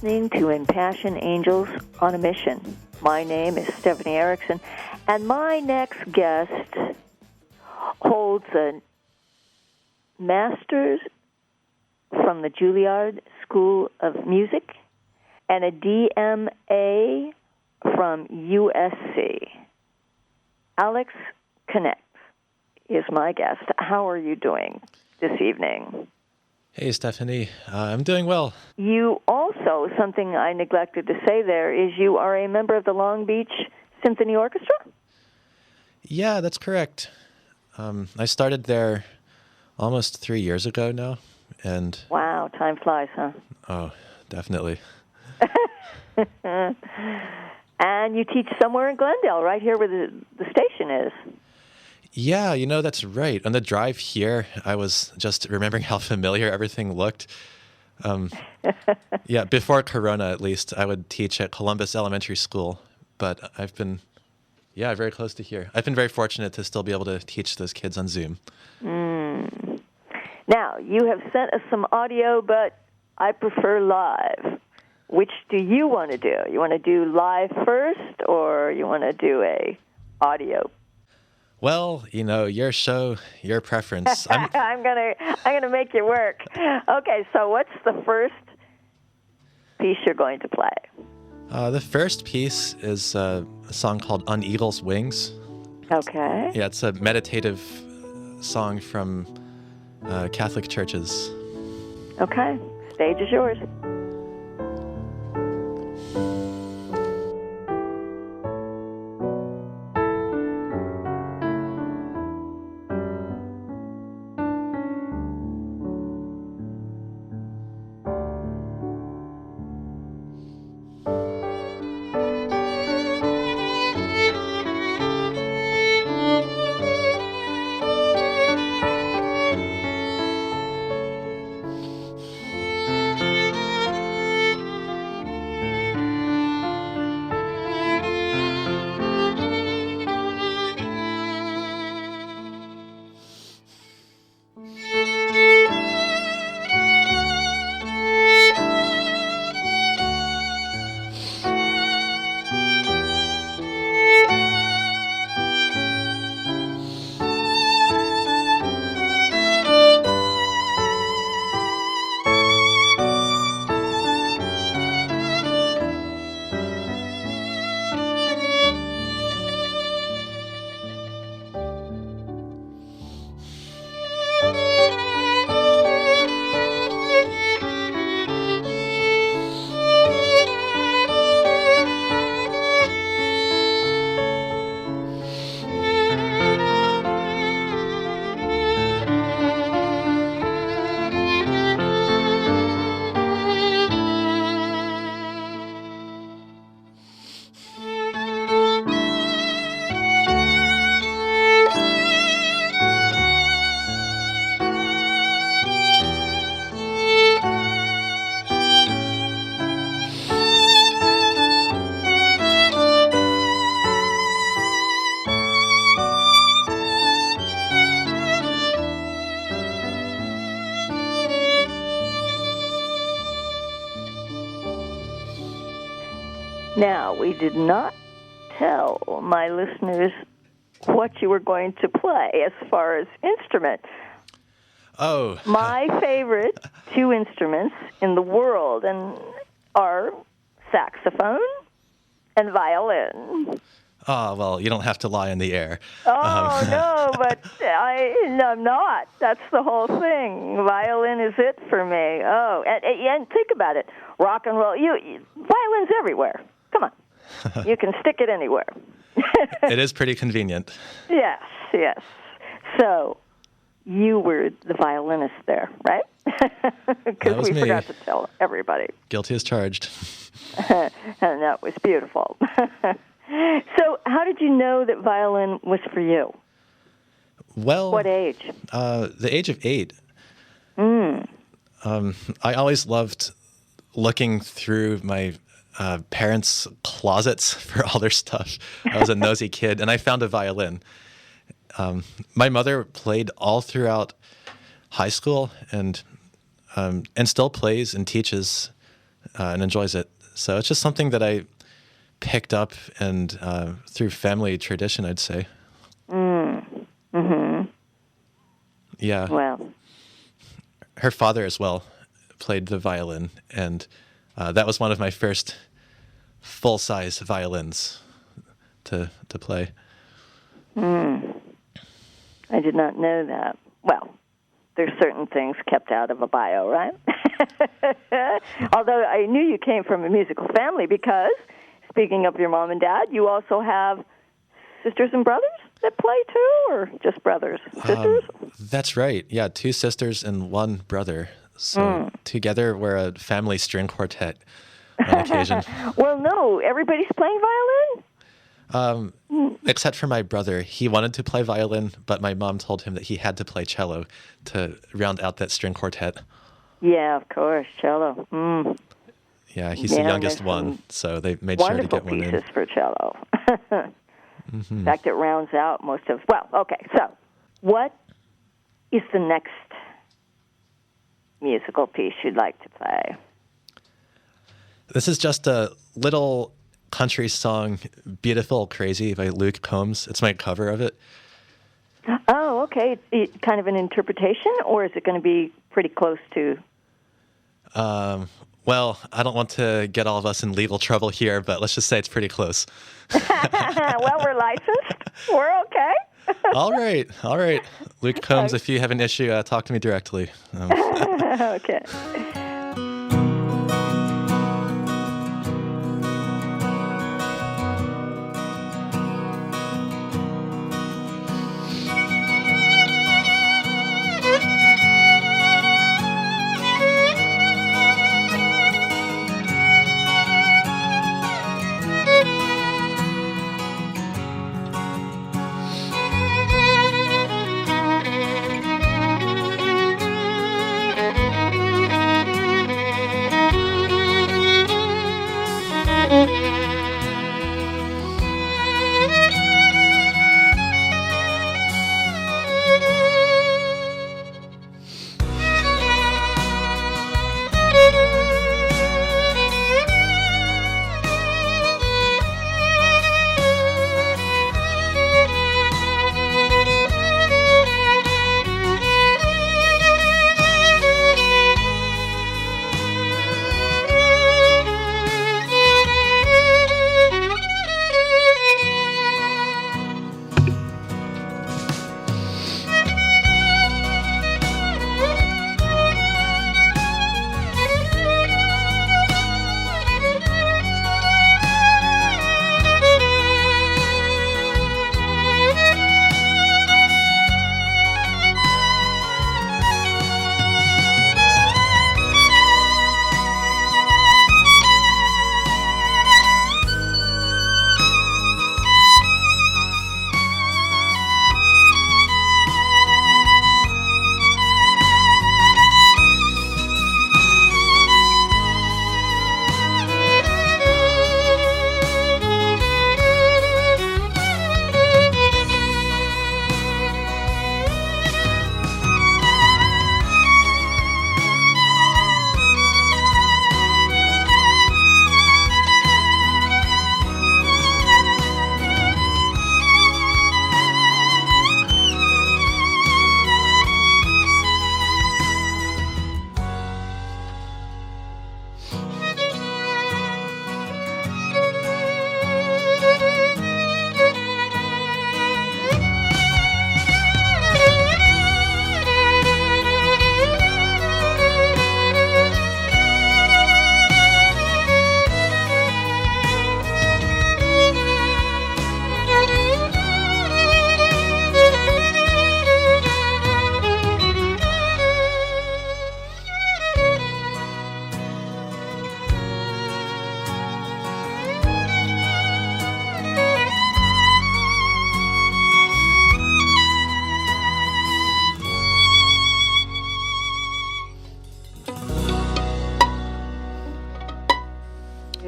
listening to Impassioned Angels on a Mission. My name is Stephanie Erickson, and my next guest holds a master's from the Juilliard School of Music and a DMA from USC. Alex Knecht is my guest. How are you doing this evening? Hey, Stephanie. I'm doing well. You also, something I neglected to say there, is you are a member of the Long Beach Symphony Orchestra? Yeah, that's correct. I started there almost 3 years ago now, and... Wow, time flies, huh? Oh, definitely. And you teach somewhere in Glendale, right here where the station is. Yeah, that's right. On the drive here, I was just remembering how familiar everything looked. Yeah, before Corona, at least, I would teach at Columbus Elementary School, but I've been, very close to here. I've been very fortunate to still be able to teach those kids on Zoom. Now, you have sent us some audio, but I prefer live. Which do you want to do? You want to do live first, or you want to do a audio? Well, your show, your preference. I'm gonna make you work. Okay, so what's the first piece you're going to play? The first piece is a song called On Eagle's Wings. Okay. Yeah, it's a meditative song from Catholic churches. Okay, stage is yours. Now, we did not tell my listeners what you were going to play as far as instrument. Oh. My favorite two instruments in the world are saxophone and violin. Oh, well, you don't have to lie in the air. Oh, no, but I'm not. That's the whole thing. Violin is it for me. Oh, and think about it. Rock and roll. Violin's everywhere. Come on. You can stick it anywhere. It is pretty convenient. Yes. So, you were the violinist there, right? Because we forgot to tell everybody. Guilty as charged. And that was beautiful. So, how did you know that violin was for you? Well, what age? The age of 8. I always loved looking through my parents' closets for all their stuff. I was a nosy kid, and I found a violin. My mother played all throughout high school and still plays and teaches and enjoys it. So it's just something that I picked up and through family tradition, I'd say. Mm-hmm. Yeah. Well. Her father as well played the violin, and that was one of my first full-size violins to play. I did not know that. Well, there's certain things kept out of a bio, right? Although I knew you came from a musical family because, speaking of your mom and dad, you also have sisters and brothers that play too, or just brothers and sisters? That's right. Yeah, 2 sisters and 1 brother. So together we're a family string quartet on occasion. Well, no, everybody's playing violin? Except for my brother. He wanted to play violin, but my mom told him that he had to play cello to round out that string quartet. Yeah, of course, cello. Yeah, he's the youngest one, so they made sure to get one in. Wonderful pieces for cello. In fact, it rounds out most of... Well, okay, so what is the next musical piece you'd like to play? This is just a little country song, Beautiful Crazy by Luke Combs. It's my cover of it. Oh, okay. It's kind of an interpretation, or is it going to be pretty close to... Well, I don't want to get all of us in legal trouble here, but let's just say it's pretty close. Well, we're licensed. We're okay. All right. Luke Combs, if you have an issue, talk to me directly. Okay.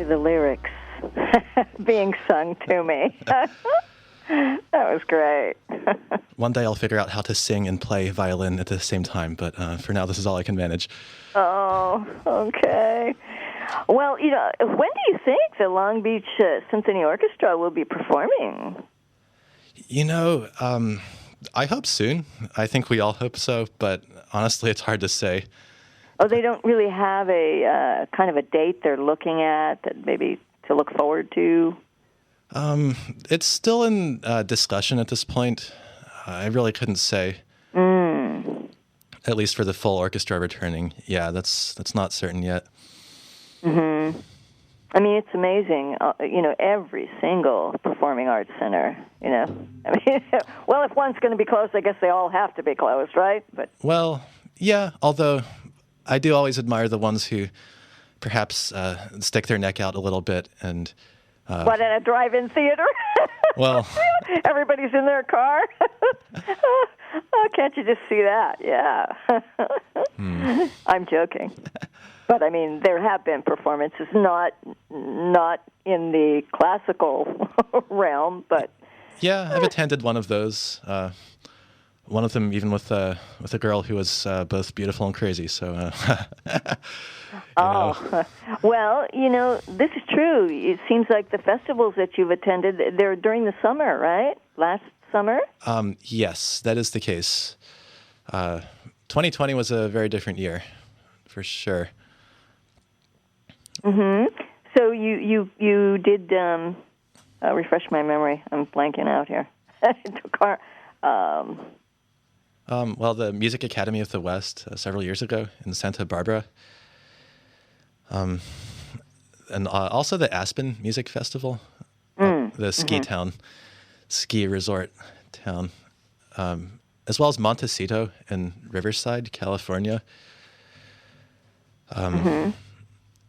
The lyrics being sung to me. That was great. One day I'll figure out how to sing and play violin at the same time, but for now this is all I can manage. Oh, okay. Well, when do you think the Long Beach Symphony Orchestra will be performing? I hope soon. I think we all hope so, but honestly, it's hard to say. Oh, they don't really have a kind of a date they're looking at that maybe to look forward to? It's still in discussion at this point. I really couldn't say. At least for the full orchestra returning. Yeah, that's not certain yet. Mm-hmm. I mean, it's amazing. Every single performing arts center. I mean, well, if one's going to be closed, I guess they all have to be closed, right? But yeah. Although I do always admire the ones who perhaps stick their neck out a little bit and. What, in a drive-in theater? Well, everybody's in their car. Oh, can't you just see that? Yeah. I'm joking. But I mean, there have been performances, not in the classical realm, but yeah, I've attended one of those. One of them even with a girl who was both beautiful and crazy. So. Well, this is true. It seems like the festivals that you've attended, they're during the summer, right? Last summer? Yes, that is the case. 2020 was a very different year, for sure. Mm-hmm. So you did, refresh my memory. I'm blanking out here. Well, the Music Academy of the West several years ago in Santa Barbara. And also the Aspen Music Festival, the ski resort town, as well as Montecito in Riverside, California.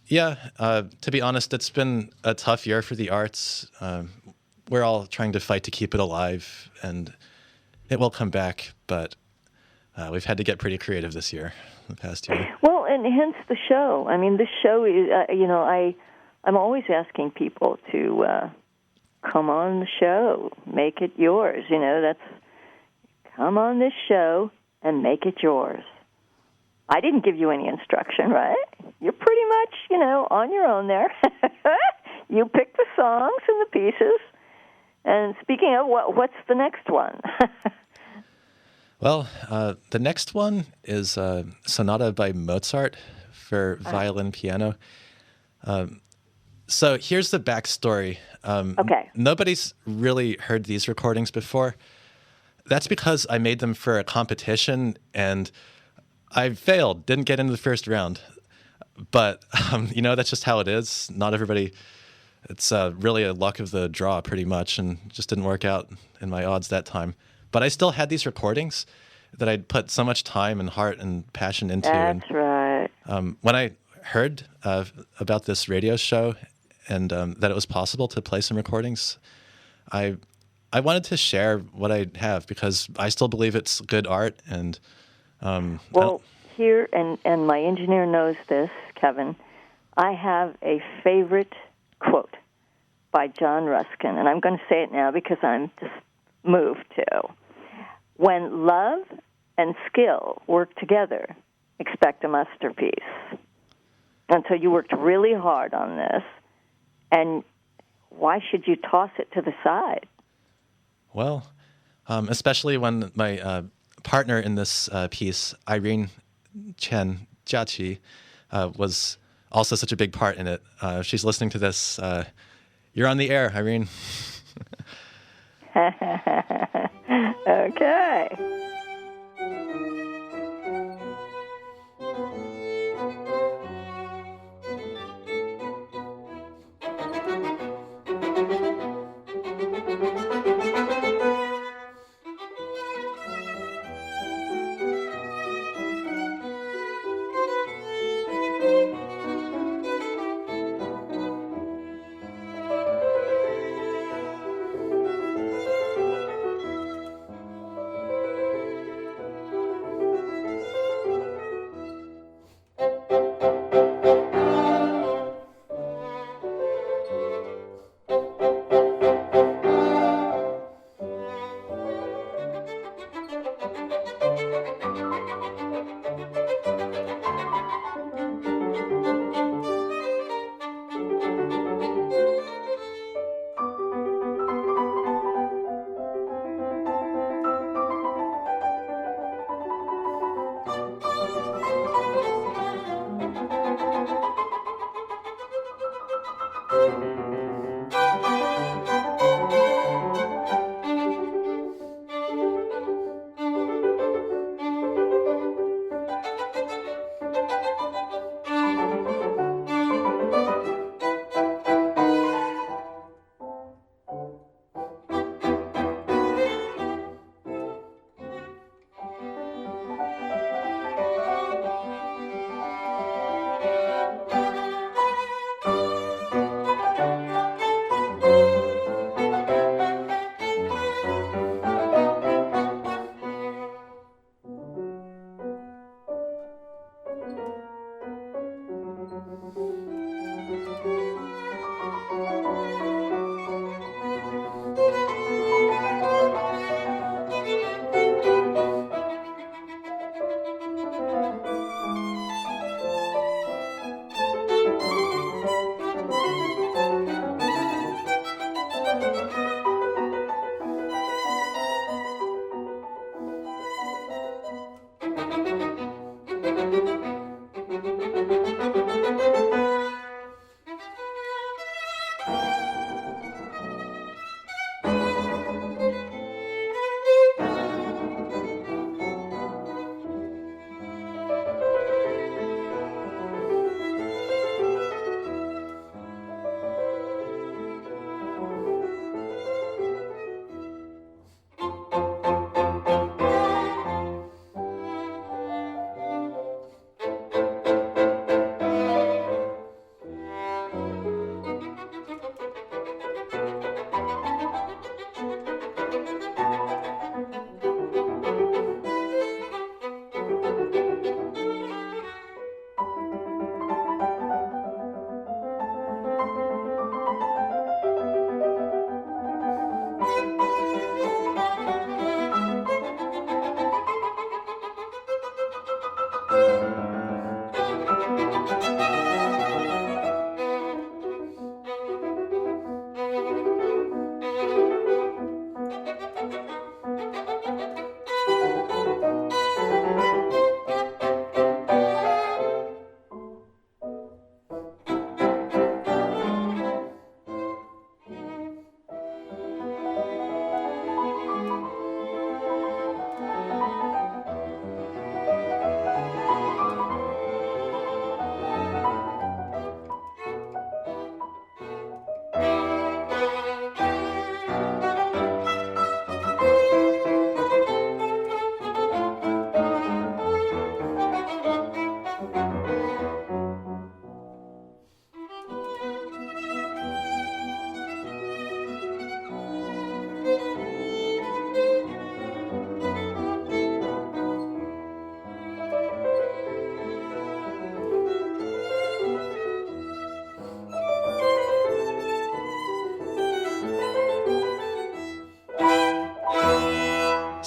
Yeah, to be honest, it's been a tough year for the arts. We're all trying to fight to keep it alive, and it will come back, but we've had to get pretty creative this year, the past year. Well, and hence the show. I mean, this show is, I'm always asking people to come on the show, make it yours. Come on this show and make it yours. I didn't give you any instruction, right? You're pretty much, on your own there. You pick the songs and the pieces. And speaking of, what's the next one? Well, the next one is Sonata by Mozart for violin piano. So here's the backstory. Okay. Nobody's really heard these recordings before. That's because I made them for a competition, and I failed, didn't get into the first round. But, that's just how it is. Not everybody, it's really a luck of the draw pretty much, and just didn't work out in my odds that time. But I still had these recordings that I'd put so much time and heart and passion into. That's right. When I heard about this radio show and that it was possible to play some recordings, I wanted to share what I have because I still believe it's good art. And here, and my engineer knows this, Kevin, I have a favorite quote by John Ruskin, and I'm going to say it now because I'm just moved to. When love and skill work together, expect a masterpiece. And so you worked really hard on this, and why should you toss it to the side? Well, especially when my partner in this piece, Irene Chen, Jiaqi, was also such a big part in it. She's listening to this. You're on the air, Irene. Okay.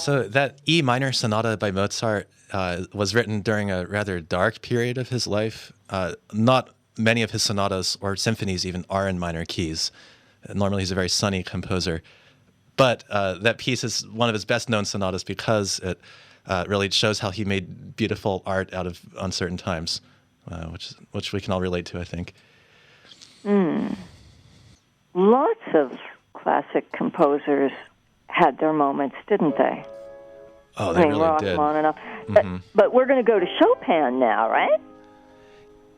So that E minor sonata by Mozart was written during a rather dark period of his life. Not many of his sonatas or symphonies even are in minor keys. Normally he's a very sunny composer. But that piece is one of his best-known sonatas because it really shows how he made beautiful art out of uncertain times, which we can all relate to, I think. Lots of classic composers had their moments, didn't they? Oh, they really did. And all. But we're going to go to Chopin now, right?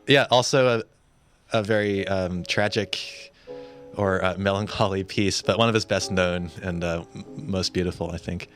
Yeah, also a very tragic or melancholy piece, but one of his best known and most beautiful, I think.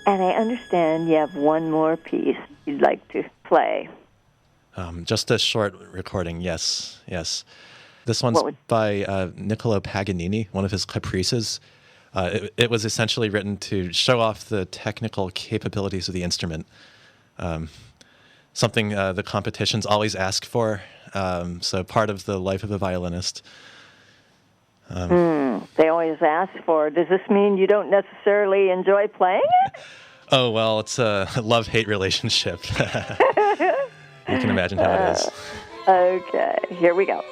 And I understand you have one more piece you'd like to play. Just a short recording, yes. This one's by Niccolo Paganini, one of his caprices. It was essentially written to show off the technical capabilities of the instrument, something the competitions always ask for, so part of the life of a violinist. They always ask for. Does this mean you don't necessarily enjoy playing it? Oh, well, it's a love-hate relationship. You can imagine how it is. Okay, here we go.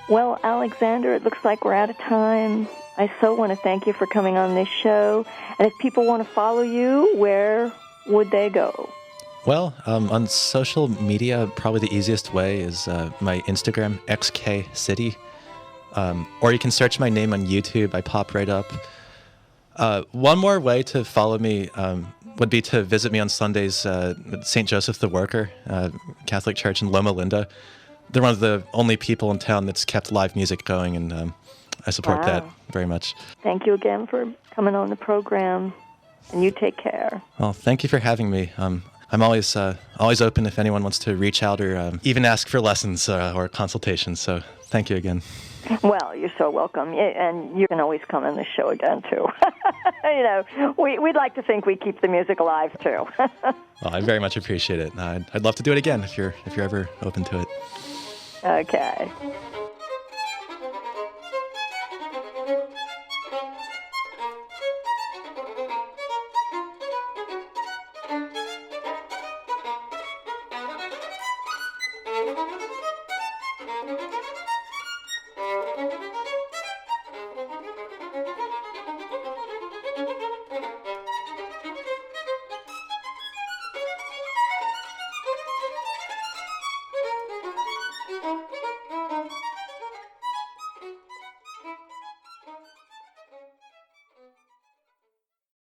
Well, Alexander, it looks like we're out of time. I so want to thank you for coming on this show. And if people want to follow you, where would they go? Well, on social media, probably the easiest way is my Instagram, xkcity. Or you can search my name on YouTube. I pop right up. One more way to follow me would be to visit me on Sundays at St. Joseph the Worker, Catholic Church in Loma Linda. They're one of the only people in town that's kept live music going, and I support that very much. Thank you again for coming on the program, and you take care. Well, thank you for having me. I'm always open if anyone wants to reach out or even ask for lessons or consultations, so thank you again. Well, you're so welcome, and you can always come on the show again, too. We'd like to think we keep the music alive, too. Well, I very much appreciate it. I'd love to do it again if you're ever open to it. Okay.